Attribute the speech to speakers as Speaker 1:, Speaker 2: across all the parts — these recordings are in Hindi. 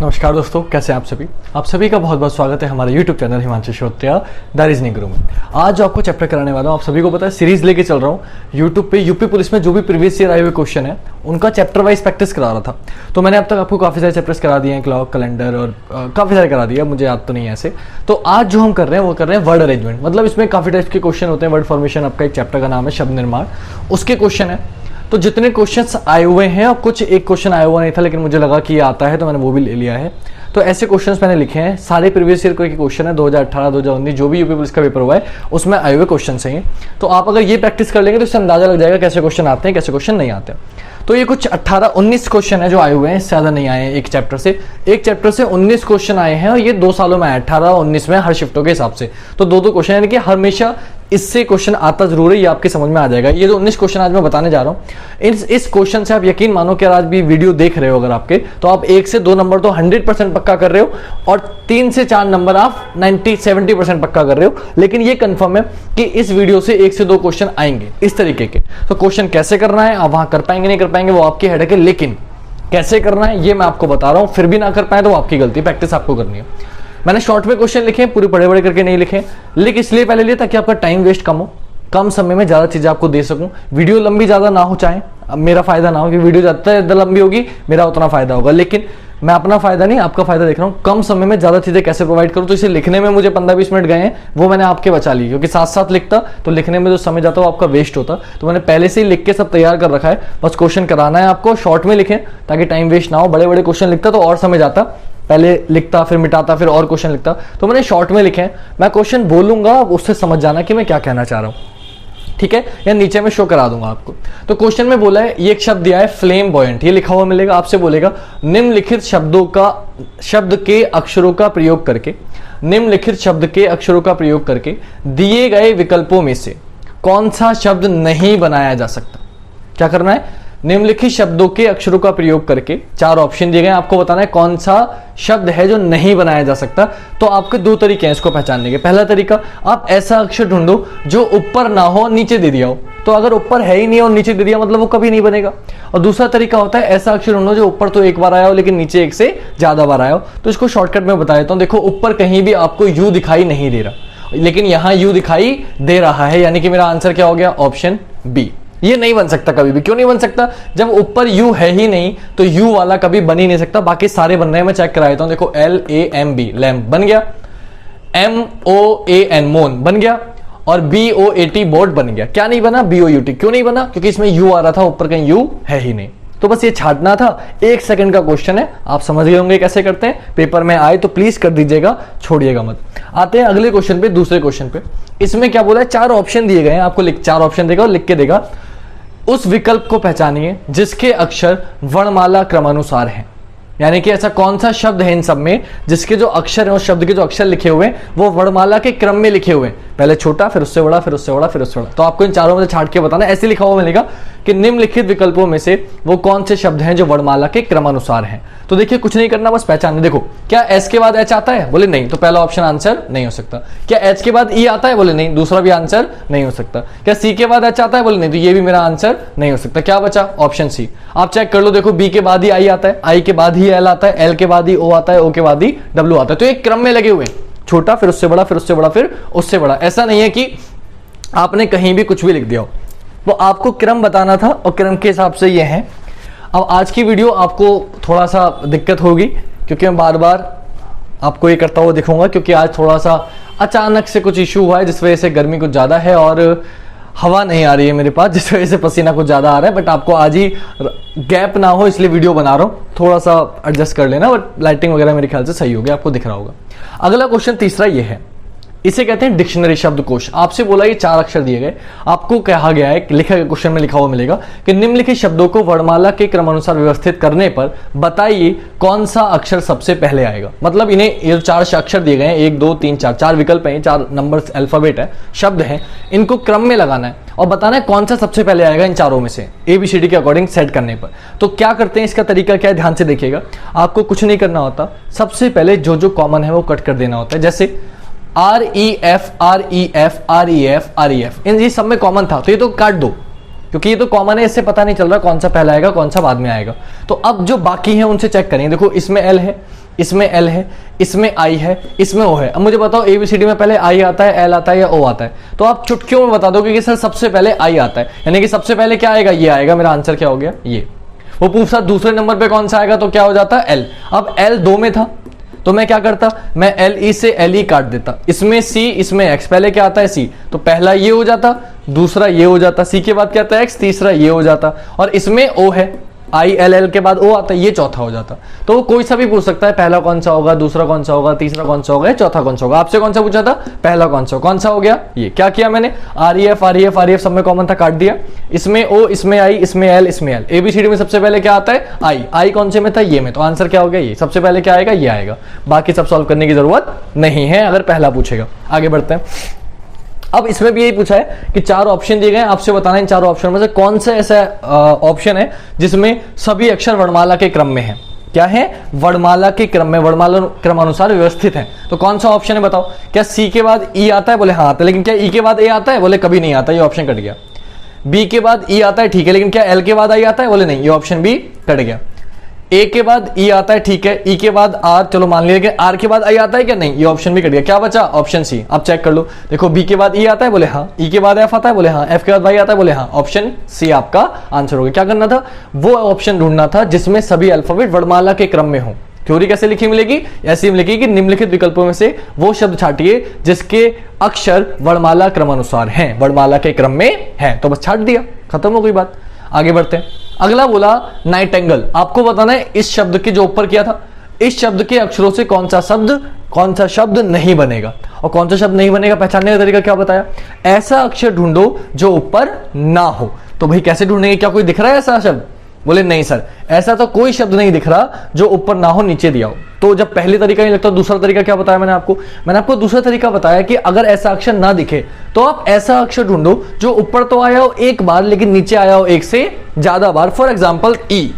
Speaker 1: नमस्कार दोस्तों, कैसे हैं आप सभी का बहुत बहुत स्वागत है हमारे YouTube channel Himanshu Shrotriya the reasoning guru में। आज जो आपको चैप्टर कराने वाला हूँ, आप सभी को पता है सीरीज लेके चल रहा हूँ YouTube पे। यूपी पुलिस में जो भी प्रीवियस ईयर आए हुए क्वेश्चन है उनका चैप्टर वाइज प्रैक्टिस करा रहा था। तो मैंने अब तक आपको काफी सारे चैप्टर्स करा दिए हैं, क्लॉक, कैलेंडर और काफी सारे करा दिए, मुझे याद तो नहीं है ऐसे। तो आज जो हम कर रहे हैं वो कर रहे हैं वर्ड अरेंजमेंट। मतलब इसमें काफी टाइप के क्वेश्चन होते हैं। वर्ड फॉर्मेशन आपका एक चैप्टर का नाम है, शब्द निर्माण, उसके क्वेश्चन है। तो जितने क्वेश्चंस आए हुए हैं, और कुछ एक क्वेश्चन आया हुआ नहीं था लेकिन मुझे लगा कि ये आता है तो मैंने वो भी ले लिया है। तो ऐसे क्वेश्चंस मैंने लिखे हैं, सारे प्रीवियस ईयर के क्वेश्चन है, 2018 2019 जो भी यूपी पुलिस का पेपर हुआ है उसमें आए हुए क्वेश्चन हैं। तो आप अगर ये प्रैक्टिस कर लेंगे तो इससे अंदाजा लग जाएगा कैसे क्वेश्चन आते हैं, कैसे क्वेश्चन नहीं आते। तो ये कुछ 18-19 क्वेश्चन है जो आए हुए हैं, इससे ज्यादा नहीं आए हैं। एक चैप्टर से 19 क्वेश्चन आए हैं और ये 2 सालों में आए, 18-19 में हर शिफ्टों के हिसाब से। तो 2-2 क्वेश्चन, यानी कि हमेशा इससे क्वेश्चन आता जरूर है, ये आपके समझ में आ जाएगा। ये जो 19 क्वेश्चन आज मैं बताने जा रहा हूँ, इस क्वेश्चन से आप यकीन मानो कि आज भी वीडियो देख रहे हो अगर आपके, तो आप 1 से 2 नंबर तो 100% पक्का कर रहे हो और 3 से 4 नंबर आप 90-70% पक्का कर रहे हो। लेकिन ये कंफर्म है कि इस वीडियो से 1 से 2 क्वेश्चन आएंगे इस तरीके के। तो क्वेश्चन कैसे करना है, आप वहां कर पाएंगे नहीं कर पाएंगे वो आपकी हेडेक है, लेकिन कैसे करना है ये मैं आपको बता रहा हूं। फिर भी ना कर पाए तो आपकी गलती, प्रैक्टिस आपको करनी है। मैंने शॉर्ट में क्वेश्चन लिखे हैं, पूरे बड़े बड़े करके नहीं लिखे, लिख इसलिए पहले लिए ताकि आपका टाइम वेस्ट कम हो, कम समय में ज्यादा चीजें आपको दे सकूं। वीडियो लंबी ज्यादा ना हो, चाहे मेरा फायदा ना हो कि वीडियो ज्यादा लंबी होगी, मेरा उतना फायदा होगा, लेकिन मैं अपना फायदा नहीं आपका फायदा देख रहा हूं। कम समय में ज्यादा चीजें कैसे प्रोवाइड करूं, तो इसे लिखने में मुझे 15-20 मिनट गए हैं, वो मैंने आपके बचा लिए, क्योंकि साथ साथ लिखता तो लिखने में जो समय जाता वो आपका वेस्ट होता। तो मैंने पहले से ही लिख के सब तैयार कर रखा है, बस क्वेश्चन कराना है आपको। शॉर्ट में लिखें ताकि टाइम वेस्ट ना हो। बड़े बड़े क्वेश्चन लिखता तो और समय जाता, पहले लिखता फिर मिटाता फिर और क्वेश्चन लिखता। तो मैंने शॉर्ट में लिखे हैं, मैं क्वेश्चन बोलूंगा उससे समझ जाना कि मैं क्या कहना चाह रहा हूं, ठीक है? या नीचे में शो करा दूंगा आपको। तो क्वेश्चन में बोला है, ये एक शब्द दिया है फ्लेम बॉयंट, ये लिखा हुआ मिलेगा, आपसे बोलेगा निम्नलिखित शब्द के अक्षरों का प्रयोग करके, निम्नलिखित शब्द के अक्षरों का प्रयोग करके दिए गए विकल्पों में से कौन सा शब्द नहीं बनाया जा सकता। क्या करना है? निम्नलिखित शब्दों के अक्षरों का प्रयोग करके 4 ऑप्शन दिए गए, आपको बताना है कौन सा शब्द है जो नहीं बनाया जा सकता। तो आपके 2 तरीके हैं इसको पहचानने के। पहला तरीका, आप ऐसा अक्षर ढूंढो जो ऊपर ना हो नीचे दे दिया हो। तो अगर ऊपर है ही नहीं और नीचे दे दिया मतलब वो कभी नहीं बनेगा। और दूसरा तरीका होता है ऐसा अक्षर ढूंढो जो ऊपर तो एक बार आया हो लेकिन नीचे 1 से ज्यादा बार आया हो। तो इसको शॉर्टकट में बता देता हूं। देखो, ऊपर कहीं भी आपको यू दिखाई नहीं दे रहा, लेकिन यहां यू दिखाई दे रहा है, यानी कि मेरा आंसर क्या हो गया? Option B. ये नहीं बन सकता कभी भी। क्यों नहीं बन सकता? जब ऊपर यू है ही नहीं तो यू वाला कभी बन ही नहीं सकता। बाकी सारे बन रहे हैं, मैं चेक करा देता हूं। देखो, LAMB लैम्प बन गया, MOAN मोन बन गया, और BOAT बोट बन गया। क्या नहीं बना? BOUT। क्यों नहीं बना? क्योंकि इसमें यू आ रहा था, ऊपर कहीं यू है ही नहीं। तो बस ये छाटना था, 1 सेकंड का क्वेश्चन है, आप समझ गए होंगे कैसे करते हैं। पेपर में आए तो प्लीज कर दीजिएगा, छोड़िएगा मत। आते हैं अगले क्वेश्चन पे, दूसरे क्वेश्चन पे। इसमें क्या बोला है? 4 ऑप्शन दिए गए हैं, आपको 4 ऑप्शन देगा और लिख के देगा, उस विकल्प को पहचानिए जिसके अक्षर वर्णमाला क्रमानुसार हैं। यानी कि ऐसा कौन सा शब्द है इन सब में जिसके जो अक्षर है, उस शब्द के जो अक्षर लिखे हुए हैं वो वर्णमाला के क्रम में लिखे हुए हैं, पहले छोटा फिर उससे बड़ा फिर उससे बड़ा फिर उससे बड़ा। तो आपको इन चारों में से छाट के बताना। ऐसे लिखा हुआ मिलेगा कि निम्नलिखित विकल्पों में से वो कौन से शब्द हैं जो वर्णमाला के क्रमानुसार हैं। तो देखिए, कुछ नहीं करना, बस पहचानना। देखो, क्या एच के बाद एच आता है? बोले नहीं, तो पहला ऑप्शन आंसर नहीं हो सकता। क्या एच के बाद ई आता है? बोले नहीं, दूसरा भी आंसर नहीं हो सकता। क्या सी के बाद एच आता है? बोले नहीं, तो ये भी मेरा आंसर नहीं हो सकता। क्या बचा? Option C. आप चेक कर लो, देखो, बी के बाद ही आई आता है, आई के बाद ही एल आता है, एल के बाद ही ओ आता है, ओ के बाद ही डब्ल्यू आता है। तो एक क्रम में लगे हुए हैं, छोटा फिर उससे बड़ा फिर उससे बड़ा फिर उससे बड़ा। ऐसा नहीं है कि आपने कहीं भी कुछ भी लिख दिया हो। वो आपको क्रम बताना था और क्रम के हिसाब से ये है। अब आज की वीडियो आपको थोड़ा सा दिक्कत होगी क्योंकि मैं बार बार आपको ये करता हुआ दिखूंगा, क्योंकि आज थोड़ा सा अचानक से कुछ इशू हुआ है जिस वजह से गर्मी कुछ ज्यादा है और हवा नहीं आ रही है मेरे पास, जिस वजह से पसीना कुछ ज्यादा आ रहा है। बट आपको आज ही गैप ना हो इसलिए वीडियो बना रहा हूं, थोड़ा सा एडजस्ट कर लेना। बट लाइटिंग वगैरह मेरे ख्याल से सही होगी, आपको दिख रहा होगा। अगला क्वेश्चन तीसरा ये है, इसे कहते हैं डिक्शनरी शब्दकोश। आपसे बोला ये 4 अक्षर दिए गए, आपको कहा गया है, लिखा गया क्वेश्चन में लिखा हुआ मिलेगा कि निम्नलिखित शब्दों को वर्णमाला के क्रमानुसार व्यवस्थित करने पर बताइए कौन सा अक्षर सबसे पहले आएगा। मतलब इन्हें ये 4 अक्षर दिए गए हैं, 1 2 3 4 विकल्प हैं, 4 नंबर्स अल्फाबेट है, शब्द है, इनको क्रम में लगाना है और बताना है कौन सा सबसे पहले आएगा इन चारों में से, ABCD के अकॉर्डिंग सेट करने पर। तो क्या करते हैं, इसका तरीका क्या है, ध्यान से देखिएगा। आपको कुछ नहीं करना होता, सबसे पहले जो जो कॉमन है वो कट कर देना होता है। जैसे REF REF REF REF, इन ये सब में कॉमन था तो ये तो काट दो, क्योंकि ये तो कॉमन है, इससे पता नहीं चल रहा कौन सा पहला आएगा कौन सा बाद में आएगा। तो अब जो बाकी है उनसे चेक करेंगे। देखो, इसमें L है, इसमें एल है, इसमें आई है, इसमें ओ है। अब मुझे बताओ एबीसीडी में पहले आई आता है, एल आता है या ओ आता है? तो आप चुटकियों में बता दोगे कि सर सबसे पहले आई आता है, यानी कि सबसे पहले क्या आएगा? ये आएगा। मेरा आंसर क्या हो गया? ये। वो पूछता दूसरे नंबर पे कौन सा आएगा, तो क्या हो जाता? एल। अब एल 2 में था तो मैं क्या करता? मैं एल ई से एल ई काट देता। इसमें सी, इसमें एक्स, पहले क्या आता है? सी, तो पहला ये हो जाता, दूसरा ये हो जाता, सी के बाद क्या आता है? एक्स, तीसरा ये हो जाता, और इसमें ओ है, आई एल एल के बाद ओ आता है, ये चौथा हो जाता। तो कोई सा भी पूछ सकता है पहला कौन सा होगा, दूसरा कौन सा होगा, तीसरा कौन सा होगा, चौथा कौन सा होगा। आपसे कौन सा पूछा था? पहला कौन सा हो गया? ये। क्या किया मैंने? आर ई एफ सब में कॉमन था, काट दिया। इसमें ओ, इसमें आई, इसमें एल, इसमें एल। एबीसीडी में सबसे पहले क्या आता है? आई कौन से में था? ये में। तो आंसर क्या हो गया? ये। सबसे पहले क्या आएगा? ये आएगा। बाकी सब सॉल्व करने की जरूरत नहीं है अगर पहला पूछेगा। आगे बढ़ते हैं। अब इसमें भी यही पूछा है कि 4 ऑप्शन दिए गए हैं, आपसे बताना है इन 4 ऑप्शन में से कौन सा ऐसा ऑप्शन है जिसमें सभी अक्षर वर्णमाला के क्रम में है। क्या है? वर्णमाला के क्रम में, वर्णमाला क्रमानुसार व्यवस्थित है। तो कौन सा ऑप्शन है बताओ? क्या सी के बाद ई आता है? बोले हाँ आता है। लेकिन क्या ई के बाद ए आता है? बोले कभी नहीं आता, ये ऑप्शन कट गया। बी के बाद ई आता है, ठीक है, लेकिन क्या एल के बाद आई आता है? बोले नहीं, ये ऑप्शन भी कट गया। ए के बाद ई आता है, ठीक है, ई के बाद आर, चलो मान लिया, लेकिन आर के बाद आई आता है क्या? नहीं, ये ऑप्शन भी कट गया। क्या बचा? Option C. आप चेक कर लो, देखो बी के बाद ई आता है? बोले हाँ। ई के बाद एफ आता है? बोले हाँ। एफ के बाद वाई आता है? बोले हाँ। ऑप्शन सी आपका आंसर हो गया। क्या करना था? वो ऑप्शन ढूंढना था जिसमें सभी अल्फाबेट वर्णमाला के क्रम में हो। थ्योरी कैसे लिखी मिलेगी? ऐसी मिलेगी कि निम्नलिखित विकल्पों में से वो शब्द छाटिए जिसके अक्षर वर्णमाला क्रमानुसार हैं, वर्णमाला के क्रम में हैं। तो बस छाट दिया, खत्म हो गई बात। आगे बढ़ते हैं। अगला बोला नाइटेंगल। आपको बताना है इस शब्द के, जो ऊपर किया था, इस शब्द के अक्षरों से कौन सा शब्द नहीं बनेगा। और कौन सा शब्द नहीं बनेगा पहचानने का तरीका क्या बताया? ऐसा अक्षर ढूंढो जो ऊपर ना हो। तो भाई कैसे ढूंढेंगे? क्या कोई दिख रहा है ऐसा शब्द? बोले नहीं सर, ऐसा तो कोई शब्द नहीं दिख रहा जो ऊपर ना हो, नीचे दिया हो। तो जब पहले तरीका नहीं लगता, दूसरा तरीका क्या बताया मैंने आपको दूसरा तरीका बताया कि अगर ऐसा अक्षर ना दिखे तो आप ऐसा अक्षर ढूंढो जो ऊपर तो आया हो एक बार लेकिन नीचे आया हो एक से ज्यादा बार। फॉर एग्जाम्पल ई,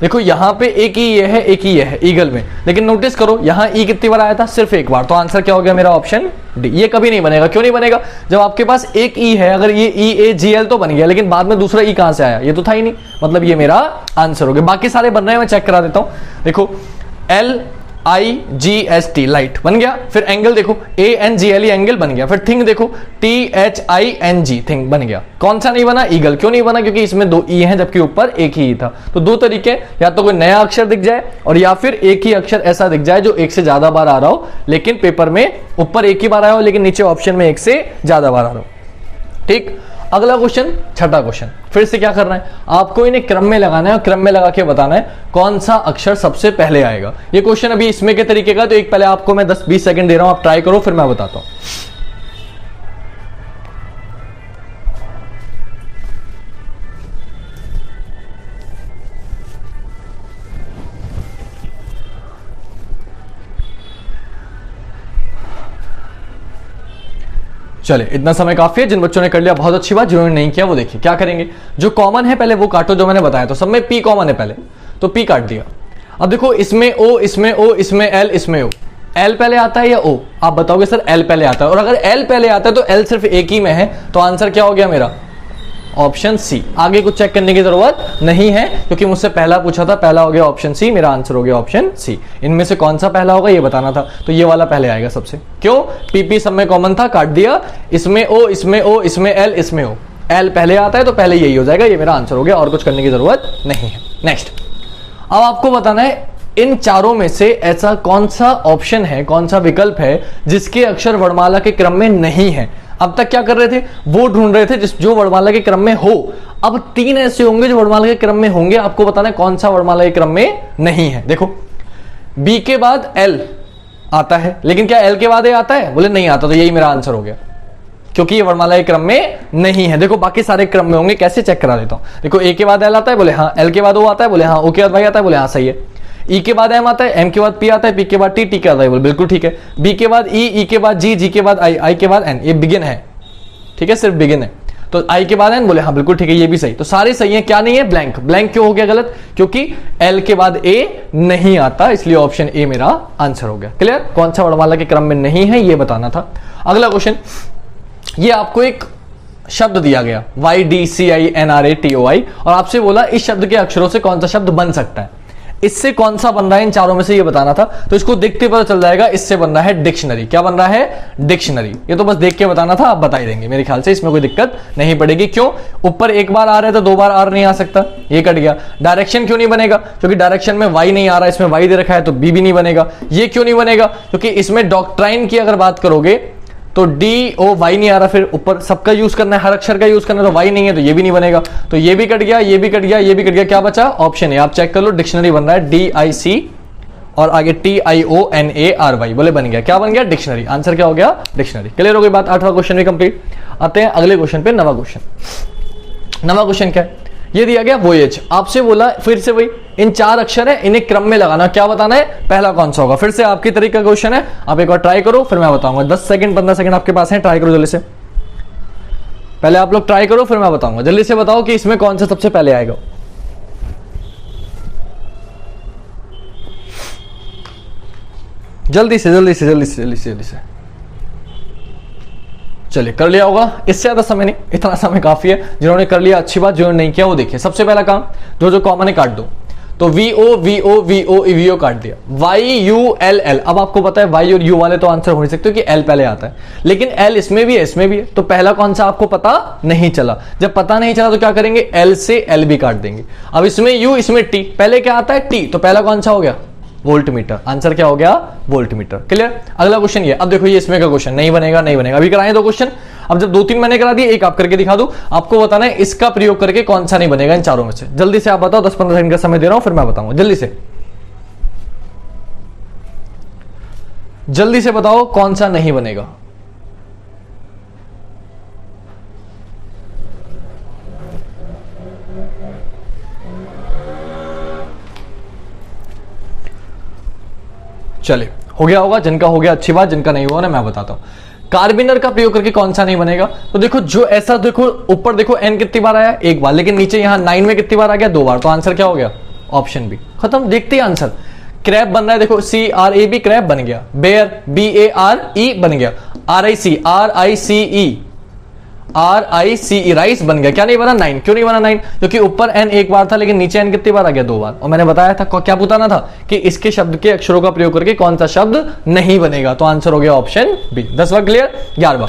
Speaker 1: देखो यहां पे एक ही ये है, एक ही ये है ईगल में, लेकिन नोटिस करो यहां ई कितनी बार आया था? सिर्फ एक बार। तो आंसर क्या हो गया मेरा? Option D. ये कभी नहीं बनेगा। क्यों नहीं बनेगा? जब आपके पास एक ई है, अगर ये ई ए जी एल तो बन गया, लेकिन बाद में दूसरा ई कहां से आया? ये तो था ही नहीं, मतलब ये मेरा आंसर हो गया। बाकी सारे बन रहे हैं, मैं चेक करा देता हूं। देखो L I G S T light बन गया, फिर एंगल देखो A N G L angle बन गया, फिर थिंग देखो T H I N G thing बन गया। कौन सा नहीं बना? ईगल। क्यों नहीं बना? क्योंकि इसमें 2 ई हैं जबकि ऊपर एक ही था। तो 2 तरीके, या तो कोई नया अक्षर दिख जाए और या फिर एक ही अक्षर ऐसा दिख जाए जो एक से ज्यादा बार आ रहा हो, लेकिन पेपर में ऊपर एक ही बार आया हो लेकिन नीचे ऑप्शन में एक से ज्यादा बार आ रहा हो। ठीक। अगला क्वेश्चन, छठा क्वेश्चन। फिर से क्या करना है? आपको इन्हें क्रम में लगाना है और क्रम में लगा के बताना है कौन सा अक्षर सबसे पहले आएगा। ये क्वेश्चन अभी इसमें के तरीके का, तो एक पहले आपको मैं 10-20 सेकंड दे रहा हूं, आप ट्राई करो, फिर मैं बताता हूं। चले, इतना समय काफी है। जिन बच्चों ने कर लिया बहुत अच्छी बात, जिन्होंने नहीं किया वो देखिए क्या करेंगे। जो कॉमन है पहले वो काटो, जो मैंने बताया। तो सब में पी कॉमन है पहले, तो पी काट दिया। अब देखो इसमें ओ, इसमें ओ, इसमें एल, इसमें ओ। एल पहले आता है या ओ? आप बताओगे सर एल पहले आता है। और अगर एल पहले आता है तो एल सिर्फ एक ही में है, तो आंसर क्या हो गया मेरा? Option C. आगे कुछ चेक करने की जरूरत नहीं है क्योंकि मुझसे पहला पूछा था, पहला हो गया ऑप्शन सी, मेरा आंसर हो गया ऑप्शन सी। इनमें से कौन सा पहला होगा ये बताना था, तो ये वाला पहले आएगा सबसे। क्यों? पीपी सब में कॉमन था, काट दिया। इसमें ओ, इसमें ओ, इसमें एल, इसमें ओ। एल पहले आता है तो पहले यही हो जाएगा, ये मेरा आंसर हो गया, और कुछ करने की जरूरत नहीं है। नेक्स्ट, अब आपको बताना है इन चारों में से ऐसा कौन सा ऑप्शन है, कौन सा विकल्प है जिसके अक्षर वर्णमाला के क्रम में नहीं है। अब तक क्या कर रहे थे? वो ढूंढ रहे थे जो वर्णमाला के क्रम में हो। अब 3 ऐसे होंगे जो वर्णमाला के क्रम में होंगे, आपको बताना है कौन सा वर्णमाला के क्रम में नहीं है। देखो बी के बाद एल आता है, लेकिन क्या एल के बाद ए आता है? बोले नहीं आता, तो यही मेरा आंसर हो गया क्योंकि ये वर्णमाला के क्रम में नहीं है। देखो बाकी सारे क्रम में होंगे, कैसे चेक करा देता हूं। देखो ए के बाद एल आता है? बोले हाँ। एल के बाद ओ आता है? बोले हाँ। ओ के बाद वाई आता है? बोले हाँ, सही है। ई के बाद एम आता है, एम के बाद पी आता है, पी के बाद टी, टी के बाद आई, बोले बिल्कुल ठीक है। बी के बाद ई के बाद जी, जी के बाद आई, आई के बाद एन, ये बिगिन है, ठीक है, सिर्फ बिगिन है। तो आई के बाद एन, बोले हाँ बिल्कुल ठीक है, ये भी सही। तो सारे सही है, क्या नहीं है? ब्लैंक। ब्लैंक क्यों हो गया गलत? क्योंकि एल के बाद ए नहीं आता, इसलिए ऑप्शन ए मेरा आंसर हो गया। क्लियर? कौन सा वर्णमाला के क्रम में नहीं है ये बताना था। अगला क्वेश्चन, ये आपको एक शब्द दिया गया YDCINRATOI और आपसे बोला इस शब्द के अक्षरों से कौन सा शब्द बन सकता है। इससे कौन सा बन रहा है इन चारों में से ये बताना था। तो इसको देखते पता चल जाएगा, इससे बन रहा है डिक्शनरी। क्या बन रहा है? डिक्शनरी। ये तो बस देख के बताना था, आप बता ही देंगे मेरे ख्याल से, इसमें कोई दिक्कत नहीं पड़ेगी। क्यों? ऊपर एक बार आ रहा है तो दो बार आर नहीं आ सकता, ये कट गया। डायरेक्शन क्यों नहीं बनेगा? क्योंकि डायरेक्शन में वाई नहीं आ रहा है, इसमें वाई दे रखा है तो बी भी नहीं बनेगा। ये क्यों नहीं बनेगा? क्योंकि इसमें डॉक्ट्राइन की अगर बात करोगे तो डी ओ वाई नहीं आ रहा, फिर ऊपर सबका यूज करना है, हर अक्षर का यूज करना है, तो वाई नहीं है तो ये भी नहीं बनेगा। तो ये भी कट गया, ये भी कट गया, ये भी कट गया। क्या बचा? Option A. आप चेक कर लो, डिक्शनरी बन रहा है DIC और आगे TIONARY, बोले बन गया। क्या बन गया? डिक्शनरी। आंसर क्या हो गया? डिक्शनरी। क्लियर हो गई बात? 8वां क्वेश्चन भी कंप्लीट। आते हैं अगले क्वेश्चन पे, 9वां क्वेश्चन। 9वां क्वेश्चन क्या है? ये दिया गया वोयेज, आपसे बोला फिर से वही, इन 4 अक्षर है, इन्हें क्रम में लगाना। क्या बताना है? पहला कौन सा होगा? फिर से आपकी तरीके का क्वेश्चन है, आप एक बार ट्राई करो, फिर मैं बताऊंगा। 10 सेकंड 15 सेकंड आपके पास है, ट्राई करो जल्दी से। पहले आप लोग ट्राई करो, फिर मैं बताऊंगा। जल्दी से बताओ कि इसमें कौन सा सबसे पहले आएगा। जल्दी से जल्दी से जल्दी से जल्दी से जल्दी से। चलिए, कर लिया होगा, इससे ज्यादा समय नहीं, इतना समय काफी है। जिन्होंने कर लिया अच्छी बात, जिन्होंने नहीं किया वो देखिए। सबसे पहला काम, जो कॉमन है काट दो। तो VO VO VO VO काट दिया। YULL, अब आपको पता है Y और U वाले तो आंसर हो नहीं सकते क्योंकि L पहले आता है, लेकिन L इसमें भी है, इसमें भी है। तो पहला कौन सा आपको पता नहीं चला। जब पता नहीं चला तो क्या करेंगे? L से L भी काट देंगे। अब इसमें U, इसमें T, पहले क्या आता है? T, तो पहला कौन सा हो गया? Volt meter. आंसर क्या हो गया? Volt meter. क्लियर? अगला क्वेश्चन ये। अब देखो ये इसमें का क्वेश्चन नहीं बनेगा, नहीं बनेगा। अभी कराएं 2 क्वेश्चन। अब जब 2-3 मैंने करा दिए, एक आप करके दिखा दूं। आपको बताना है इसका प्रयोग करके कौन सा नहीं बनेगा इन चारों में से। जल्दी से आप बताओ, 10-15 सेकंड का समय दे रहा हूं, फिर मैं बताऊंगा। जल्दी से जल्दी से बताओ कौन सा नहीं बनेगा। चलिए, हो गया होगा। जिनका हो गया अच्छी बात, जिनका नहीं हुआ ना मैं बताता हूं। कार्बिनर का प्रयोग करके कौन सा नहीं बनेगा? तो देखो, जो ऐसा देखो, ऊपर देखो N कितनी बार आया? 1 बार, लेकिन नीचे यहां 9 में कितनी बार आ गया? 2 बार। तो आंसर क्या हो गया? Option B. खत्म। देखते ही आंसर। क्रैप बन रहा है, देखो CRAB क्रैप बन गया। बेयर BARE बन गया। RICE राइस बन गया। क्या नहीं बना? 9। क्यों नहीं बना 9? क्योंकि ऊपर N 1 बार था, लेकिन नीचे N कितनी बार आ गया? 2 बार। और मैंने बताया था, क्या बताना था कि इसके शब्द के अक्षरों का प्रयोग करके कौन सा शब्द नहीं बनेगा। तो आंसर हो गया ऑप्शन बी। 10वां क्लियर? 11वां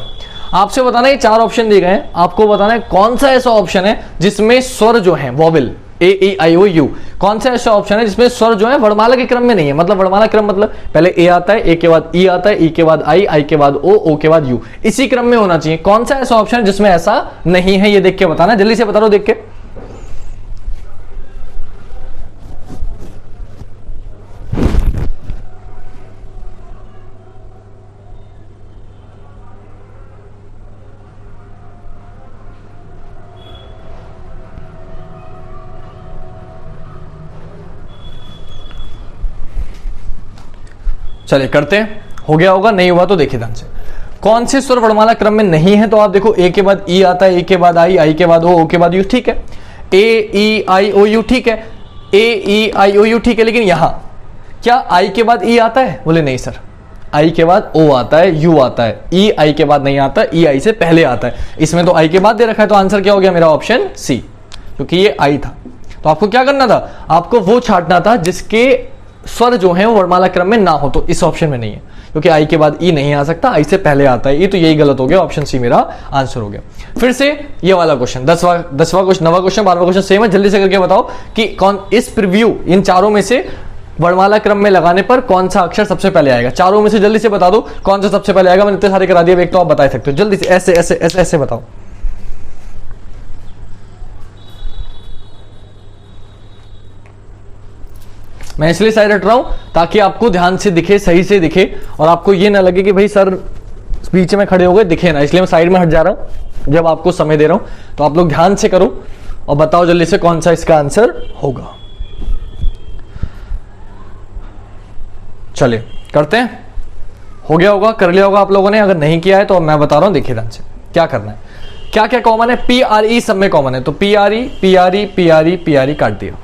Speaker 1: आपसे बताना है, 4 ऑप्शन दिए गए हैं, आपको बताना है कौन सा ऐसा ऑप्शन है जिसमें स्वर जो है वॉवेल AEIOU, कौन सा ऐसा ऑप्शन है जिसमें स्वर जो है वर्णमाला के क्रम में नहीं है। मतलब वर्णमाला क्रम मतलब पहले ए आता है, ए के बाद ई आता है, ई के बाद आई के बाद ओ के बाद यू, इसी क्रम में होना चाहिए। कौन सा ऐसा ऑप्शन है जिसमें ऐसा नहीं है, ये देख के बताना। जल्दी से बता दो देख के। चलिए करते हैं। हो गया होगा, नहीं हुआ तो देखिए ध्यान से। कौन से स्वर वर्णमाला क्रम में नहीं है? तो आप देखो, ए के बाद ई आता है, ए के बाद आई के बाद ओ के बाद यू, ठीक है। AEIOU ठीक है, AEIOU ठीक है, लेकिन यहां क्या आई के बाद ई आता है? बोले नहीं सर, आई के बाद ओ आता है, यू आता है, ई आई के बाद नहीं आता, ई आई से पहले आता है। इसमें तो आई के बाद दे रखा है, तो आंसर क्या हो गया मेरा? ऑप्शन सी, क्योंकि ये आई था। तो आपको क्या करना था? आपको वो छांटना था जिसके स्वर जो है वो वर्णमाला क्रम में ना हो। तो इस ऑप्शन में नहीं है, क्योंकि आई के बाद ई नहीं आ सकता, आई से पहले आता है ई, तो यही गलत हो गया। ऑप्शन सी मेरा आंसर हो गया। फिर से ये वाला क्वेश्चन, 10वां क्वेश्चन, 9वां क्वेश्चन, 12वां क्वेश्चन सेम है। जल्दी से करके बताओ कि कौन इस प्रीव्यू इन चारों में से वर्णमाला क्रम में लगाने पर कौन सा अक्षर सबसे पहले आएगा। चारों में से जल्दी से बता दो कौन सा सबसे पहले आएगा। मैंने इतने सारे करा दिए, एक तो आप बता सकते हो। जल्दी से ऐसे ऐसे ऐसे ऐसे बताओ। मैं इसलिए साइड हट रहा हूं ताकि आपको ध्यान से दिखे, सही से दिखे, और आपको ये ना लगे कि भाई सर बीच में खड़े हो गए, दिखे ना, इसलिए मैं साइड में हट जा रहा हूं जब आपको समय दे रहा हूं। तो आप लोग ध्यान से करो और बताओ जल्दी से कौन सा इसका आंसर होगा। चलिए करते हैं। हो गया होगा, कर लिया होगा आप लोगों ने। अगर नहीं किया है तो मैं बता रहा हूं, देखिए ध्यान से क्या करना है। क्या क्या कॉमन है? PRE सब में कॉमन है, तो PRE काट दिया।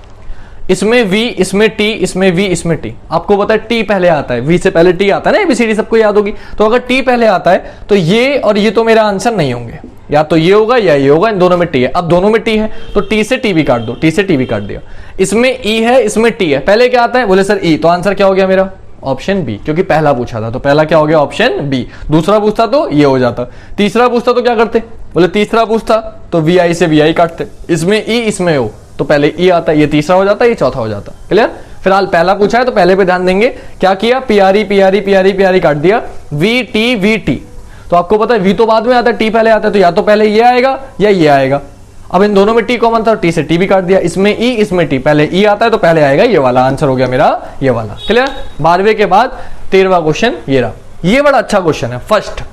Speaker 1: इसमें V, इसमें T, इसमें V, इसमें T। आपको पता है T पहले आता है, V से पहले T आता है ना, ABCD सबको याद होगी। तो अगर T पहले आता है तो ये और ये तो मेरा आंसर नहीं होंगे। या तो ये होगा या ये होगा, इन दोनों में टी है। अब दोनों में टी है तो टी से टी भी काट दो, टी से टी भी काट दिया। इसमें ई है, इसमें टी है, पहले क्या आता है, बोले सर ई, तो आंसर क्या हो गया मेरा ऑप्शन बी, क्योंकि पहला पूछा था तो पहला क्या हो गया ऑप्शन बी। दूसरा पूछता तो ये हो जाता, तीसरा पूछता तो क्या करते, बोले तीसरा पूछता तो वी आई से वी आई काटते, इसमें ई इसमें ओ, तो पहले ई आता, ये तीसरा हो जाता, ये चौथा हो जाता। क्लियर। फिलहाल पहला पूछा है तो पहले पे ध्यान देंगे। क्या किया, P R E P R E P R E P R E काट दिया, वी टी। तो आपको पता है वी तो बाद में आता है, टी पहले आता है, तो या तो पहले ये आएगा या ये आएगा। अब इन दोनों में टी कॉमन था, टी से टी भी काट दिया, इसमें ई इसमें टी, पहले ई आता है तो पहले आएगा ये वाला, आंसर हो गया मेरा ये वाला। क्लियर। 12वें के बाद 13वां क्वेश्चन ये रहा, ये बड़ा अच्छा क्वेश्चन है। फर्स्ट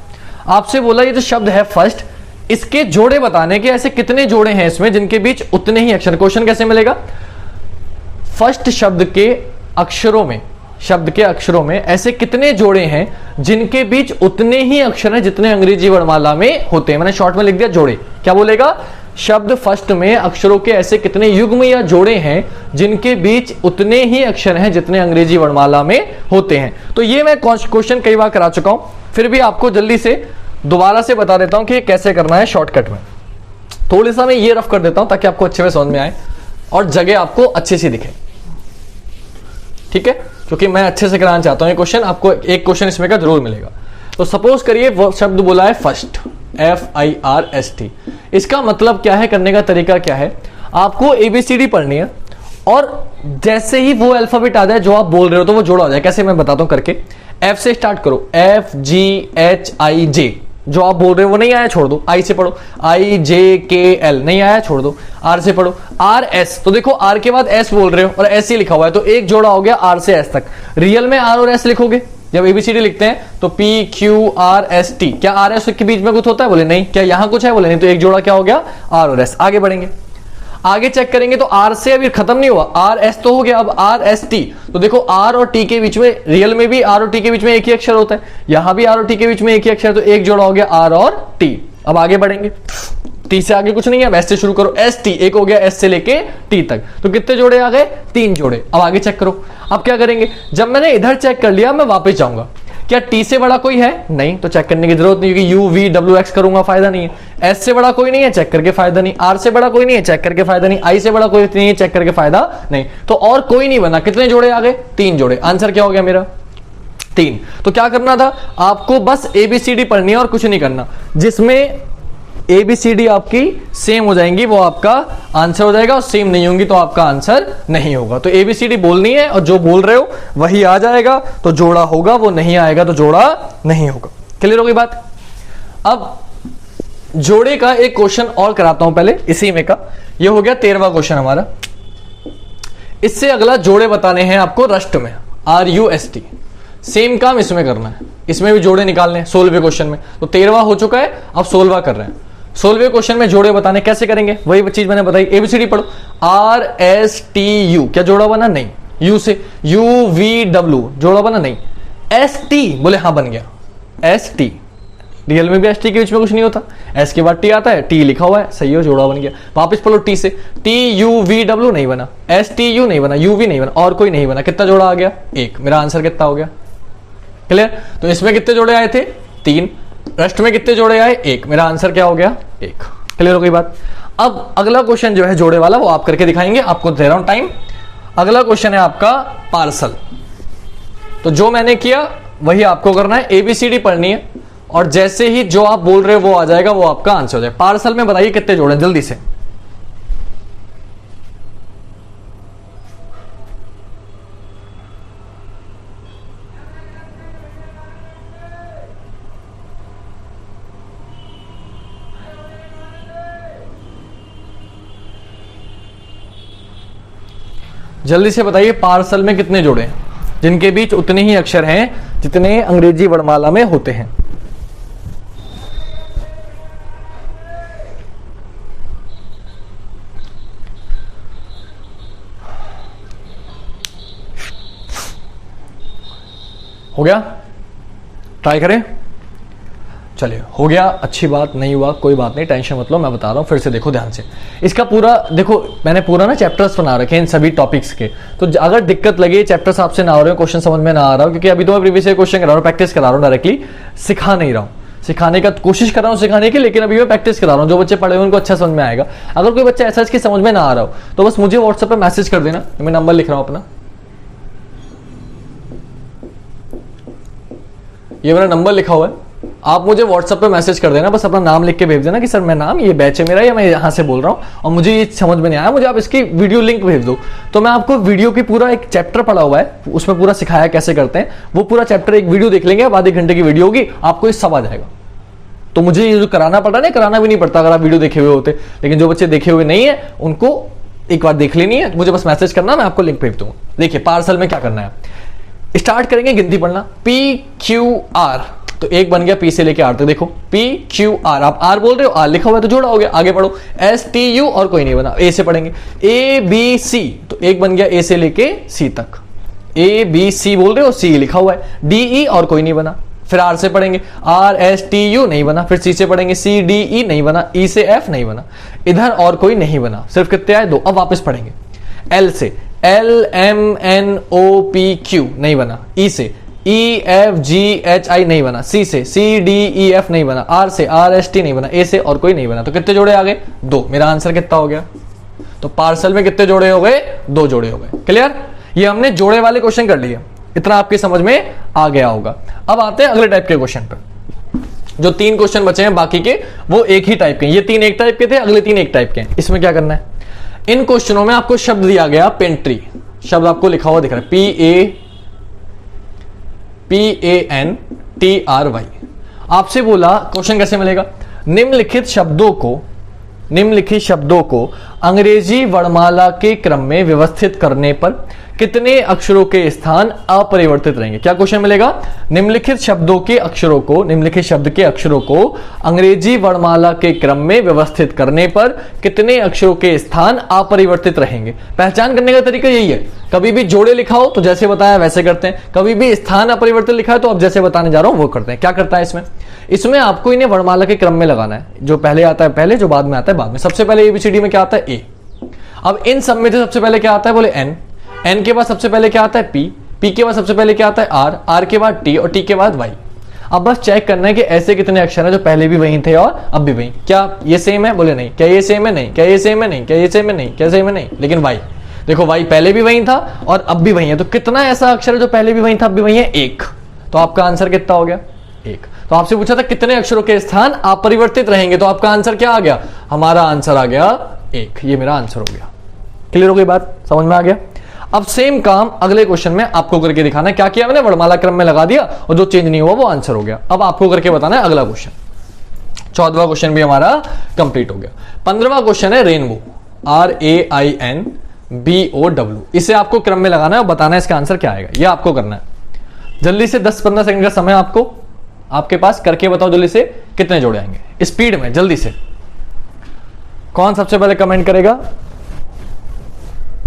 Speaker 1: आपसे बोला ये जो शब्द है फर्स्ट, इसके जोड़े बताने के, ऐसे कितने जोड़े हैं इसमें जिनके बीच उतने ही अक्षर। क्वेश्चन कैसे मिलेगा, फर्स्ट शब्द के अक्षरों में, शब्द के अक्षरों में ऐसे कितने जोड़े हैं जिनके बीच उतने ही अक्षर हैं जितने अंग्रेजी वर्णमाला में होते हैं। मैंने शॉर्ट में लिख दिया जोड़े। क्या बोलेगा, शब्द फर्स्ट में अक्षरों के ऐसे कितने युग्म या जोड़े हैं जिनके बीच उतने ही अक्षर हैं जितने अंग्रेजी वर्णमाला में होते हैं। तो ये मैं क्वेश्चन कई बार करा चुका हूं, फिर भी आपको जल्दी से दोबारा से बता देता हूं कि कैसे करना है शॉर्टकट में। थोड़ी सा मैं ये रफ कर देता हूं ताकि आपको अच्छे से समझ में आए और जगह आपको अच्छे से दिखे। ठीक है, क्योंकि मैं अच्छे से कराना चाहता हूं ये क्वेश्चन, आपको एक क्वेश्चन इसमें का जरूर मिलेगा। तो सपोज करिए वो शब्द बोला है फर्स्ट, FIRST। इसका मतलब क्या है, करने का तरीका क्या है, आपको ABCD पढ़नी है और जैसे ही वो अल्फाबेट आ जाए जो आप बोल रहे हो तो वो जोड़ा हो जाए। कैसे मैं बताता हूं करके। F से स्टार्ट करो, FGHIJ, जो आप बोल रहे हो वो नहीं आया छोड़ दो, I से पढ़ो, IJKL नहीं आया छोड़ दो, R से पढ़ो, RS, तो देखो R के बाद S बोल रहे हो और S ही लिखा हुआ है तो एक जोड़ा हो गया R से S तक। रियल में R और S लिखोगे, जब ABCD लिखते हैं तो PQRST, क्या R S के बीच में कुछ होता है, बोले नहीं। क्या यहां कुछ है, बोले नहीं। तो एक जोड़ा क्या हो गया R और S। आगे बढ़ेंगे, आगे चेक करेंगे तो R से अभी खत्म नहीं हुआ, RS तो हो गया, अब RST। तो देखो R और T के बीच में, रियल में भी R और T के बीच में एक ही अक्षर होता है, यहां भी R और T के बीच में एक ही अक्षर, तो एक जोड़ा हो गया R और T। अब आगे बढ़ेंगे, T से आगे कुछ नहीं है, S से शुरू करो, ST, एक हो गया S से लेके T तक। तो कितने जोड़े आ गए, 3 जोड़े। अब आगे चेक करो। अब क्या करेंगे, जब मैंने इधर चेक कर लिया मैं वापस जाऊंगा, क्या T से बड़ा कोई है, नहीं, तो चेक करने की जरूरत नहीं, क्योंकि U V W X करूंगा फायदा नहीं है। S से बड़ा कोई नहीं है, चेक करके फायदा नहीं। R से बड़ा कोई नहीं है, चेक करके फायदा नहीं। I से बड़ा कोई नहीं है, चेक करके फायदा नहीं। तो और कोई नहीं बना, कितने जोड़े आ गए, 3 जोड़े। आंसर क्या हो गया मेरा 3। तो क्या करना था आपको, बस ABCD पढ़नी है और कुछ नहीं करना। जिसमें ABCD आपकी सेम हो जाएंगी वो आपका आंसर हो जाएगा, और सेम नहीं होंगी तो आपका आंसर नहीं होगा। तो ABCD बोलनी है और जो बोल रहे हो वही आ जाएगा तो जोड़ा होगा, वो नहीं आएगा तो जोड़ा नहीं होगा। क्लियर हो गई बात। अब जोड़े का एक क्वेश्चन और कराता हूं पहले इसी में का, ये हो गया 13वां क्वेश्चन हमारा। इससे अगला जोड़े बताने हैं आपको रस्ट में, RUST। सेम काम इसमें करना है, इसमें भी जोड़े निकालने हैं 16वें क्वेश्चन में। तो 13वां हो चुका है, अब 16वां कर रहे हैं। 16वें क्वेश्चन में जोड़े बताने कैसे करेंगे, वही चीज मैंने बताई। ABCD पढ़ो, RSTU, क्या जोड़ा बना, नहीं। U से UVW, जोड़ा बना, नहीं। ST, बोले हाँ बन गया, ST। रियल में भी ST के बीच में कुछ नहीं होता, S के बाद T आता है, T लिखा हुआ है, सही हो, जोड़ा बन गया। वापस पढ़ो T से, TUVW नहीं बना, STU नहीं बना, UV नहीं बना, और कोई नहीं बना। कितना जोड़ा आ गया, 1। मेरा आंसर कितना हो गया, क्लियर। तो इसमें कितने जोड़े आए थे, 3। रस्ट में कितने जोड़े आए, 1। मेरा आंसर क्या हो गया, 1। क्लियर हो गई बात। अब अगला क्वेश्चन जो है जोड़े वाला वो आप करके दिखाएंगे, आपको दे रहा हूं टाइम। अगला क्वेश्चन है आपका पार्सल। तो जो मैंने किया वही आपको करना है, ABCD पढ़नी है और जैसे ही जो आप बोल रहे हो वो आ जाएगा, वो आपका आंसर हो जाएगा। पार्सल में बताइए कितने जोड़े, जल्दी से। जल्दी से बताइए पार्सल में कितने जोड़े हैं जिनके बीच उतने ही अक्षर हैं जितने अंग्रेजी वर्णमाला में होते हैं। हो गया, ट्राई करें। चलिए हो गया, अच्छी बात। नहीं हुआ कोई बात नहीं, टेंशन मत लो, मैं बता रहा हूं फिर से, देखो ध्यान से। इसका पूरा देखो, मैंने पूरा ना चैप्टर्स बना रखे हैं इन सभी टॉपिक्स के। तो अगर दिक्कत लगे, चैप्टर्स आपसे ना हो रहे हो, क्योंकि अभी तो मैं प्रीवियस ईयर क्वेश्चन करा रहा हूं, प्रैक्टिस करा रहा हूं, डायरेक्टली सिखा नहीं रहा हूं। सिखाने का कोशिश कर रहा हूँ सिखाने की, लेकिन अभी मैं प्रैक्टिस करा रहा हूँ। जो बच्चे पढ़े हुए उनको अच्छा समझ में आएगा। अगर कोई बच्चा ऐसा इसकी समझ में ना आ रहा हो तो बस मुझे व्हाट्सएप पे मैसेज कर देना, मैं नंबर लिख रहा हूँ अपना, ये मेरा नंबर लिखा हुआ है, आप मुझे व्हाट्सएप पे मैसेज कर देना, बस अपना नाम लिख के भेज देना कि सर मैं नाम, ये बैच है मेरा, या मैं यहाँ से बोल रहा हूँ और मुझे ये समझ में नहीं आया, मुझे आप इसकी वीडियो लिंक भेज दो। तो मैं आपको वीडियो की पूरा एक चैप्टर पढ़ा हुआ है, उसमें पूरा सिखाया कैसे करते हैं, वो पूरा चैप्टर एक वीडियो देख लेंगे, अब आधे घंटे की वीडियो होगी, आपको ये सब आ जाएगा। तो मुझे ये जो कराना पड़ा ना, कराना भी नहीं पड़ता अगर आप वीडियो देखे हुए होते, लेकिन जो बच्चे देखे हुए नहीं है उनको एक बार देख लेनी है, मुझे बस मैसेज करना, मैं आपको लिंक भेज दूंगा। देखिए पार्सल में क्या करना है, स्टार्ट करेंगे गिनती पढ़ना, PQR, तो एक बन गया P से लेके R तक, देखो PQR, आप R बोल रहे हो, R लिखा हुआ है तो जोड़ा हो गया, आगे पढ़ो। STU और कोई नहीं बना, A से पढ़ेंगे। ABC, तो एक बन गया A से लेके C तक, ABC बोल रहे हो, C लिखा हुआ है। DE और कोई नहीं बना, फिर R से पढ़ेंगे, RSTU नहीं बना, फिर C से पढ़ेंगे, CDE नहीं बना, E से F नहीं बना, इधर और कोई नहीं बना, सिर्फ कितने आए, 2। अब वापस पढ़ेंगे L से, LMNOPQ नहीं बना, E से EFGHI नहीं बना, C से CDEF नहीं बना, R से RST नहीं बना, A से और कोई नहीं बना, तो कितने जोड़े आ गए, 2। मेरा आंसर कितना हो गया, तो पार्सल में कितने जोड़े हो गए, 2 जोड़े हो गए। क्लियर, ये हमने जोड़े वाले क्वेश्चन कर लिए, इतना आपकी समझ में आ गया होगा। अब आते हैं अगले टाइप के क्वेश्चन पर। जो 3 क्वेश्चन बचे हैं बाकी के वो एक ही टाइप के, ये 3 एक टाइप के थे, अगले 3 एक टाइप के हैं। इसमें क्या करना है, इन क्वेश्चनों में आपको शब्द दिया गया पेंट्री, शब्द आपको लिखा हुआ दिख रहा है PANTRY। आपसे बोला क्वेश्चन कैसे मिलेगा, निम्नलिखित शब्दों को अंग्रेजी वर्णमाला के क्रम में व्यवस्थित करने पर कितने अक्षरों के स्थान अपरिवर्तित रहेंगे। क्या क्वेश्चन मिलेगा, निम्नलिखित शब्द के अक्षरों को अंग्रेजी वर्णमाला के क्रम में व्यवस्थित करने पर कितने अक्षरों के स्थान अपरिवर्तित रहेंगे। पहचान करने का तरीका यही है, कभी भी जोड़े लिखा हो तो जैसे बताया वैसे करते हैं, कभी भी स्थान अपरिवर्तित लिखा है तो अब जैसे बताने जा रहा हूं वो करते हैं। क्या करता है इसमें आपको इन्हें वर्णमाला के क्रम में लगाना है, जो पहले आता है पहले, जो बाद में आता है बाद में। सबसे पहले ABCD में क्या आता है, A। अब इन सब में से सबसे पहले क्या आता है, बोले N के बाद सबसे पहले क्या आता है P के बाद सबसे पहले क्या आता है R के बाद T और T के बाद Y। अब बस चेक करना है कि ऐसे कितने अक्षर हैं जो पहले भी वही थे और अब भी वही। क्या ये सेम है, बोले नहीं। क्या ये सेम है, नहीं। क्या ये सेम है, नहीं। क्या ये सेम है, नहीं। क्या सेम है, नहीं। लेकिन Y, देखो Y पहले भी वही था और अब भी वही है, तो कितना ऐसा अक्षर है जो पहले भी वही था अब भी वही है, 1। तो आपका आंसर कितना हो गया, 1। तो आपसे पूछा था कितने अक्षरों के स्थान अपरिवर्तित रहेंगे, तो आपका आंसर क्या आ गया, हमारा आंसर आ गया 1। ये मेरा आंसर हो गया। क्लियर हो गई बात, समझ में आ गया। अब सेम काम अगले क्वेश्चन में आपको करके दिखाना है। क्या किया मैंने, वर्णमाला क्रम में लगा दिया और जो चेंज नहीं हुआ वो आंसर हो गया। अब आपको करके बताना है अगला क्वेश्चन। 14वां क्वेश्चन भी हमारा कंप्लीट हो गया। 15वां क्वेश्चन है रेनबो, RAINBOW। इसे आपको क्रम में लगाना है और बताना है इसका आंसर क्या आएगा। ये आपको करना है जल्दी से, 10-15 सेकंड का समय आपको आपके पास, करके बताओ जल्दी से कितने जोड़े आएंगे, स्पीड में जल्दी से। कौन सबसे पहले कमेंट करेगा।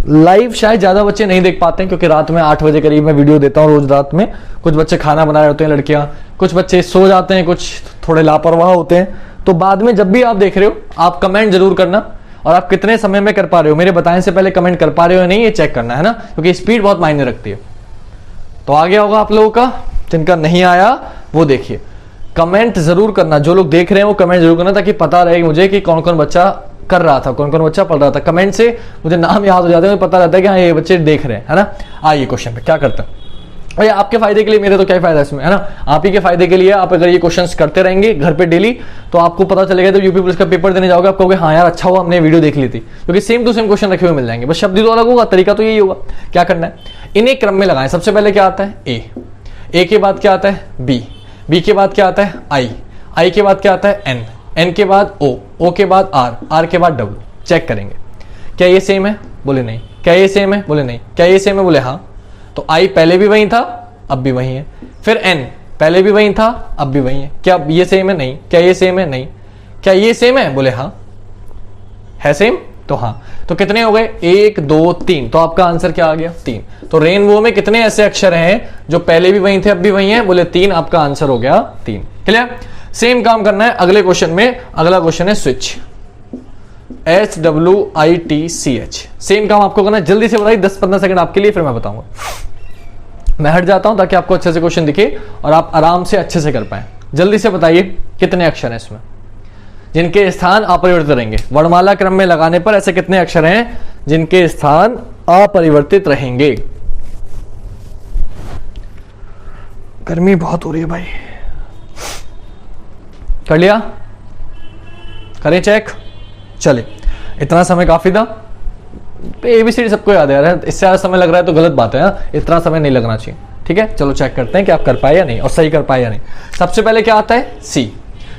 Speaker 1: लाइव शायद ज्यादा बच्चे नहीं देख पाते हैं क्योंकि रात में 8 बजे करीब मैं वीडियो देता हूं रोज रात में। कुछ बच्चे खाना बना रहे होते हैं, लड़कियां, कुछ बच्चे सो जाते हैं, कुछ थोड़े लापरवाह होते हैं। तो बाद में जब भी आप देख रहे हो आप कमेंट जरूर करना, और आप कितने समय में कर पा रहे हो, मेरे बताने से पहले कमेंट कर पा रहे हो या नहीं ये चेक करना है ना, क्योंकि स्पीड बहुत मायने रखती है। तो आ गया होगा आप लोगों का, जिनका नहीं आया वो देखिए कमेंट जरूर करना। जो लोग देख रहे हैं वो कमेंट जरूर करना ताकि पता रहे मुझे कि कौन कौन बच्चा कर रहा था, कौन कौन बच्चा पढ़ रहा था। कमेंट से मुझे नाम याद हो जाते हैं, पता रहता है कि हाँ ये बच्चे देख रहे हैं, है ना। आइए क्वेश्चन पे क्या करता है, और आपके फायदे के लिए, मेरे तो क्या फायदा इसमें, है ना, आप ही के फायदे के लिए। आप अगर ये क्वेश्चंस करते रहेंगे घर पे डेली तो आपको पता चलेगा, जब यूपी पुलिस का पेपर देने जाओगे आप कहोगे हाँ यार अच्छा हुआ हमने वीडियो देख ली थी, क्योंकि सेम टू सेम क्वेश्चन रखे हुए मिल जाएंगे, बस शब्द तो अलग होगा, तरीका तो यही होगा। क्या करना है, इन्हें क्रम में लगाएं। सबसे पहले क्या आता है ए के बाद क्या आता है बी के बाद क्या आता है आई के बाद क्या आता है एन के बाद ओ के बाद आर के बाद डब्ल्यू। चेक करेंगे क्या ये सेम है, बोले नहीं। क्या ये सेम है, बोले नहीं। क्या ये सेम है, बोले हाँ। तो आई पहले भी वही था अब भी वही है। फिर एन पहले भी वही था अब भी वही है। क्या ये सेम है, नहीं। क्या ये सेम है, नहीं। क्या ये सेम है, बोले हाँ। है सेम, तो हाँ। तो कितने हो गए, 1 2 3। तो आपका आंसर क्या आ गया, 3। तो रेनबो में कितने ऐसे अक्षर हैं जो पहले भी वही थे अब भी वही हैं, बोले 3। आपका आंसर हो गया 3। क्लियर। सेम काम करना है अगले क्वेश्चन में। अगला क्वेश्चन है स्विच, SWITCH। सेम काम आपको करना है, जल्दी से बताइए, 10-15 सेकंड आपके लिए, फिर मैं बताऊंगा। मैं हट जाता हूं ताकि आपको अच्छे से क्वेश्चन दिखे और आप आराम से अच्छे से कर पाए। जल्दी से बताइए कितने अक्षर हैं इसमें जिनके स्थान अपरिवर्तित रहेंगे। वर्णमाला क्रम में लगाने पर ऐसे कितने अक्षर हैं जिनके स्थान अपरिवर्तित रहेंगे। गर्मी बहुत हो रही है भाई। कर लिया, करें चेक। चले, इतना समय काफी था। एबीसीडी सबको याद है यार, इससे ज्यादा समय लग रहा है तो गलत बात है। इतना समय नहीं लगना चाहिए। ठीक है, चलो चेक करते हैं कि आप कर पाए या नहीं और सही कर पाए या नहीं। सबसे पहले क्या आता है सी,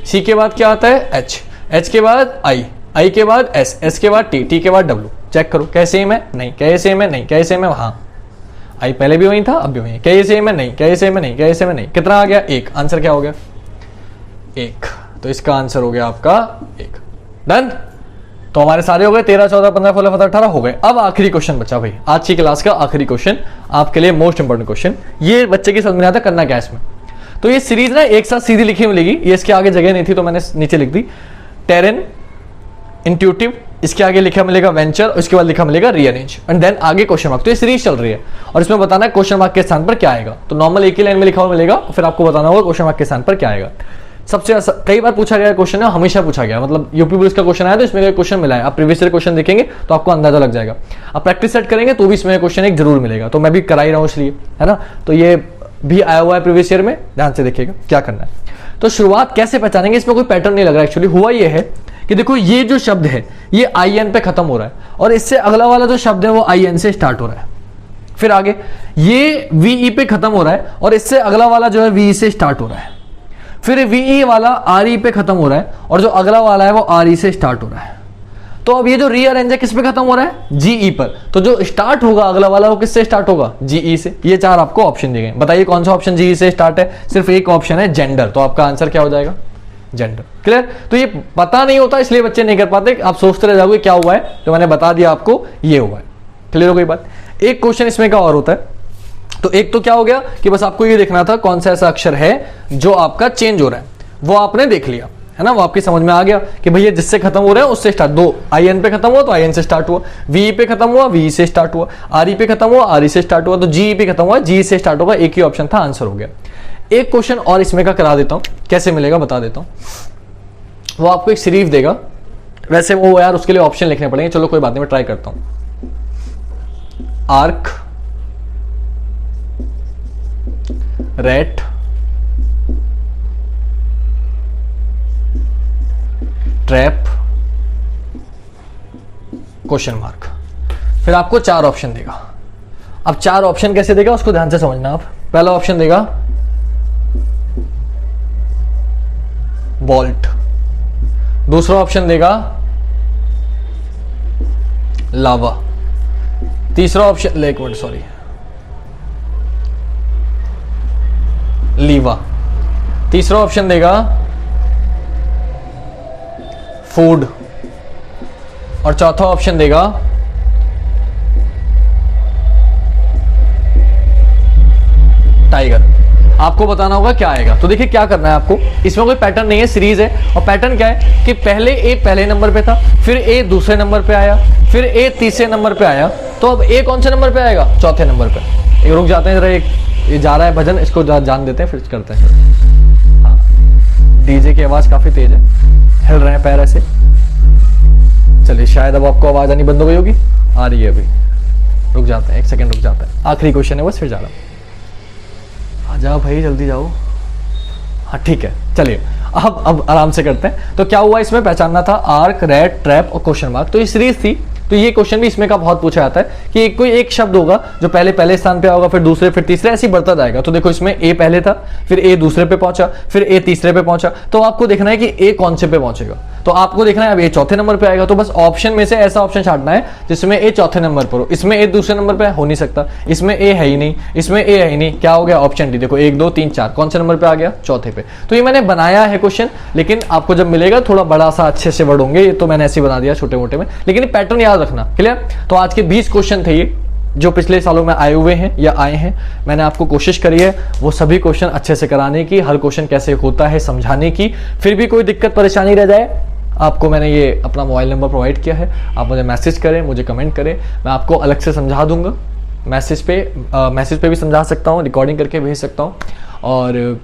Speaker 1: सी के बाद क्या आता है एच, एच के बाद आई, आई के बाद एस, एस के बाद टी, टी के बाद डब्ल्यू। चेक करो क्या सेम है, नहीं। क्या ये सेम है, नहीं। क्या ये सेम है, हाँ। आई पहले भी वही था, अब भी वही है। क्या ये सेम है, नहीं। क्या ये सेम है, नहीं। क्या ये सेम है, नहीं। कितना आ गया, एक। आंसर क्या हो गया, एक। तो इसका आंसर हो गया आपका एक। डन। तो हमारे सारे हो गए 13, 14, 15, 16, 17, 18 हो गए। अब आखिरी क्वेश्चन बचा भाई, आज की क्लास का आखिरी क्वेश्चन आपके लिए मोस्ट इंपोर्टेंट क्वेश्चन। ये बच्चे की समझ में आता करना क्या इसमें। तो ये सीरीज ना एक साथ सीधी लिखी मिलेगी, ये इसके आगे जगह नहीं थी तो मैंने नीचे लिख दी। टेरेन, इंट्यूटिव, इसके आगे लिखा मिलेगा वेंचर, उसके बाद लिखा मिलेगा रीअरेंज, एंड देन आगे क्वेश्चन मार्क। तो ये सीरीज चल रही है और इसमें बताना है क्वेश्चन मार्क के स्थान पर क्या आएगा। तो नॉर्मल एक ही लाइन में लिखा हुआ मिलेगा, फिर आपको बताना होगा क्वेश्चन मार्क के स्थान पर क्या आएगा। सबसे कई बार पूछा गया क्वेश्चन है, हमेशा पूछा गया, मतलब यूपी पुलिस का क्वेश्चन आया तो इसमें क्वेश्चन मिला है। आप प्रीवियस ईयर क्वेश्चन देखेंगे तो आपको अंदाजा लग जाएगा। आप प्रैक्टिस सेट करेंगे तो भी इसमें क्वेश्चन एक जरूर मिलेगा, तो मैं भी करा ही रहा हूं इसलिए, है ना। तो ये भी आया हुआ है प्रीवियस ईयर में, ध्यान से देखिएगा क्या करना है। तो शुरुआत कैसे पहचानेंगे, इसमें कोई पैटर्न नहीं लग रहा। एक्चुअली हुआ ये है कि देखो ये जो शब्द है ये आई एन पे खत्म हो रहा है और इससे अगला वाला जो शब्द है वो आई एन से स्टार्ट हो रहा है। फिर आगे ये वीई पे खत्म हो रहा है और इससे अगला वाला जो है वी से स्टार्ट हो रहा है। फिर वीई वाला आर ई पे खत्म हो रहा है और जो अगला वाला है वो आर ई से स्टार्ट हो रहा है। तो अब ये जो रीअरेंज है किस पे खत्म हो रहा है, जीई पर। तो जो स्टार्ट होगा अगला वाला वो किससे स्टार्ट होगा, जीई से। ये चार आपको ऑप्शन दिए गए, बताइए कौन सा ऑप्शन जीई से स्टार्ट है। सिर्फ एक ऑप्शन है जेंडर, तो आपका आंसर क्या हो जाएगा, जेंडर। क्लियर। तो ये पता नहीं होता इसलिए बच्चे नहीं कर पाते, आप सोचते रह जाओगे क्या हुआ है, तो मैंने बता दिया आपको ये हुआ है। क्लियर हो गई बात। एक क्वेश्चन इसमें का और होता है, तो एक तो क्या हो गया कि बस आपको ये देखना था कौन सा ऐसा अक्षर है जो आपका चेंज हो रहा है, वो आपने देख लिया, है ना। वो आपकी समझ में आ गया कि भैया जिससे खत्म हो रहा है उससे स्टार्ट। दो आई एन पे खत्म हुआ तो आई एन से स्टार्ट हुआ, वी पे खत्म हुआ वी से स्टार्ट हुआ, आर ई पे खत्म हुआ आर ई से स्टार्ट हुआ, तो जी पे खत्म हुआ जी से स्टार्ट होगा। एक ही ऑप्शन था, आंसर हो गया। एक क्वेश्चन और इसमें का करा देता हूं, कैसे मिलेगा बता देता हूं। वो आपको एक सीरीज देगा, वैसे वो यार उसके लिए ऑप्शन लिखने पड़ेंगे, चलो कोई बात नहीं मैं ट्राई करता हूं। Arc, rate, trap, question mark. फिर आपको चार ऑप्शन देगा। अब चार ऑप्शन कैसे देगा उसको ध्यान से समझना आप। पहला ऑप्शन देगा वॉल्ट, दूसरा ऑप्शन देगा लावा, तीसरा ऑप्शन एक मिनट सॉरी लीवा, तीसरा ऑप्शन देगा फूड और चौथा ऑप्शन देगा टाइगर। आपको बताना होगा क्या आएगा। तो देखिए क्या करना है आपको, इसमें कोई पैटर्न नहीं है, सीरीज है। और पैटर्न क्या है कि पहले ए पहले नंबर पे था, फिर ए दूसरे नंबर पे आया, फिर ए तीसरे नंबर पे आया, तो अब ए कौन से नंबर पे आएगा, चौथे नंबर पे। एक रुक जाते हैं जरा, एक ये जा रहा है भजन, इसको जान देते हैं फिर करते हैं। हाँ, डीजे की आवाज काफी तेज है, हिल रहे हैं पैर ऐसे। चलिए शायद अब आपको आवाज आनी बंद हो गई होगी, आ रही है अभी। रुक जाते हैं, एक सेकंड रुक जाते हैं, आखिरी क्वेश्चन है बस, फिर जा रहा हूं। आ जाओ भाई जल्दी जाओ। हाँ ठीक है, चलिए अब आराम से करते हैं। तो क्या हुआ इसमें, पहचानना था आर्क, रेट, ट्रैप और क्वेश्चन मार्क। तो ये सीरीज थी, तो ये क्वेश्चन भी इसमें का बहुत पूछा जाता है कि कोई एक शब्द होगा जो पहले स्थान पे होगा, फिर दूसरे, फिर तीसरे, ऐसे ही बढ़ता जाएगा। तो देखो इसमें ए पहले था, फिर ए दूसरे पे पहुंचा, फिर ए तीसरे पे पहुंचा, तो आपको देखना है कि ए कौन से पे पहुंचेगा। तो आपको देखना है अब ए चौथे नंबर पे आएगा, तो बस ऑप्शन में से ऐसा ऑप्शन छाटना है जिसमें ए चौथे नंबर पर हो। इसमें ए दूसरे नंबर पे हो नहीं सकता, इसमें ए है ही नहीं, इसमें ए है ही नहीं, क्या हो गया ऑप्शन डी। देखो 1 2 3 4 कौन से नंबर पे आ गया, चौथे पे। तो ये मैंने बनाया है क्वेश्चन, लेकिन आपको जब मिलेगा थोड़ा बड़ा सा अच्छे से वर्ड होंगे, ये तो मैंने ऐसे बना दिया छोटे मोटे में, लेकिन पैटर्न याद रखना। क्लियर। तो आज के 20 क्वेश्चन थे ये जो पिछले सालों में आए हुए हैं या आए हैं। मैंने आपको कोशिश करी है वो सभी क्वेश्चन अच्छे से कराने की, हर क्वेश्चन कैसे होता है समझाने की। फिर भी कोई दिक्कत परेशानी रह जाए, आपको मैंने ये अपना मोबाइल नंबर प्रोवाइड किया है, आप मुझे मैसेज करें, मुझे कमेंट करें, मैं आपको अलग से समझा दूंगा। मैसेज पे भी समझा सकता हूँ, रिकॉर्डिंग करके भेज सकता हूँ। और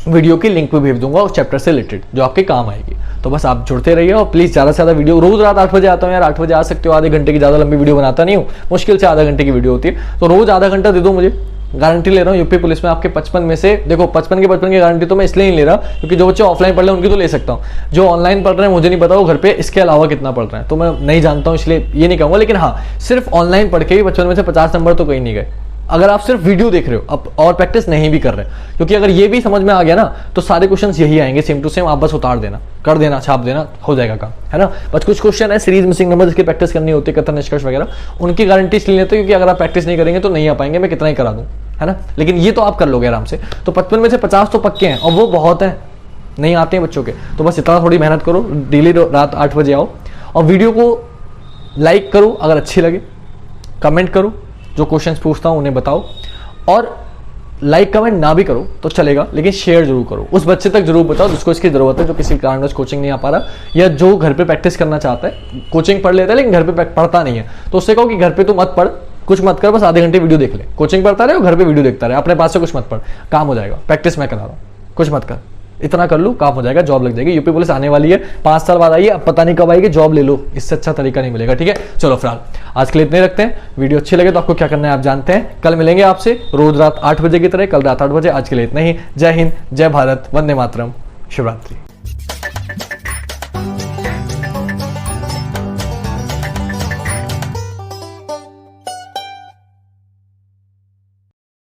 Speaker 1: वीडियो की लिंक भी भेज दूंगा उस चैप्टर से रिलेटेड जो आपके काम आएगी। तो बस आप जुड़ते रहिए और प्लीज ज़्यादा से ज़्यादा वीडियो, रोज रात 8 बजे आता हूँ यार, 8 बजे आ सकते हो, आधे घंटे की ज़्यादा लंबी वीडियो बनाता नहीं हूँ, मुश्किल से आधा घंटे की वीडियो होती है, तो रोज आधा घंटा दे दो मुझे, गारंटी ले रहा हूँ यूपी पुलिस में आपके 55 में से, देखो 55 के 55 की गारंटी तो मैं इसलिए नहीं ले रहा क्योंकि जो बच्चे ऑफलाइन पढ़ रहे हैं उनकी तो ले सकता हूँ, जो ऑनलाइन पढ़ रहे हैं मुझे नहीं पता वो घर पे इसके अलावा कितना पढ़ रहे हैं, तो मैं नहीं जानता हूँ इसलिए ये नहीं कहूँगा, लेकिन हाँ सिर्फ ऑनलाइन पढ़ के भी 55 में से 50 नंबर तो कहीं नहीं गए, अगर आप सिर्फ वीडियो देख रहे हो अब और प्रैक्टिस नहीं भी कर रहे, क्योंकि अगर ये भी समझ में आ गया ना तो सारे क्वेश्चंस यही आएंगे सेम टू सेम, आप बस उतार देना, कर देना, छाप देना, हो जाएगा काम, है ना। बस कुछ क्वेश्चन है सीरीज मिसिंग नंबर जिसकी प्रैक्टिस करनी होती है, कथन निष्कर्ष वगैरह, उनकी गारंटी इसलिए लेते क्योंकि अगर आप प्रैक्टिस नहीं करेंगे तो नहीं आ पाएंगे, मैं कितना ही करा दूं, है ना, लेकिन ये तो आप कर लोगे आराम से। तो 55 में से 50 तो पक्के हैं और वो बहुत है, नहीं आते हैं बच्चों के, तो बस इतना थोड़ी मेहनत करो, डेली रात 8 बजे आओ और वीडियो को लाइक करो अगर अच्छी लगे, कमेंट करो, जो क्वेश्चंस पूछता हूं उन्हें बताओ, और लाइक कमेंट ना भी करो तो चलेगा लेकिन शेयर जरूर करो, उस बच्चे तक जरूर बताओ जिसको इसकी जरूरत है, जो किसी कारणवश कोचिंग नहीं आ पा रहा या जो घर पे प्रैक्टिस करना चाहता है, कोचिंग पढ़ लेता है लेकिन घर पे पढ़ता नहीं है, तो उससे कहो कि घर पे तू मत पढ़, कुछ मत कर, बस आधे घंटे वीडियो देख ले, कोचिंग पढ़ता रहे और घर पे वीडियो देखता रहे, अपने पास से कुछ मत पढ़, काम हो जाएगा, प्रैक्टिस मैं करा रहा हूँ, कुछ मत कर, इतना कर लू काम हो जाएगा, जॉब लग जाएगी, यूपी पुलिस आने वाली है, 5 साल बाद आई है, अब पता नहीं कब आएगी, जॉब ले लो, इससे अच्छा तरीका नहीं मिलेगा, ठीक है। चलो फिलहाल आज के लिए इतने रखते हैं, वीडियो अच्छी लगे तो आपको क्या करना है आप जानते हैं, कल मिलेंगे आपसे रोज रात 8 बजे की तरह, कल रात 8 बजे, आज के लिए इतना ही, जय हिंद, जय भारत, वंदे मातरम, शिवरात्रि।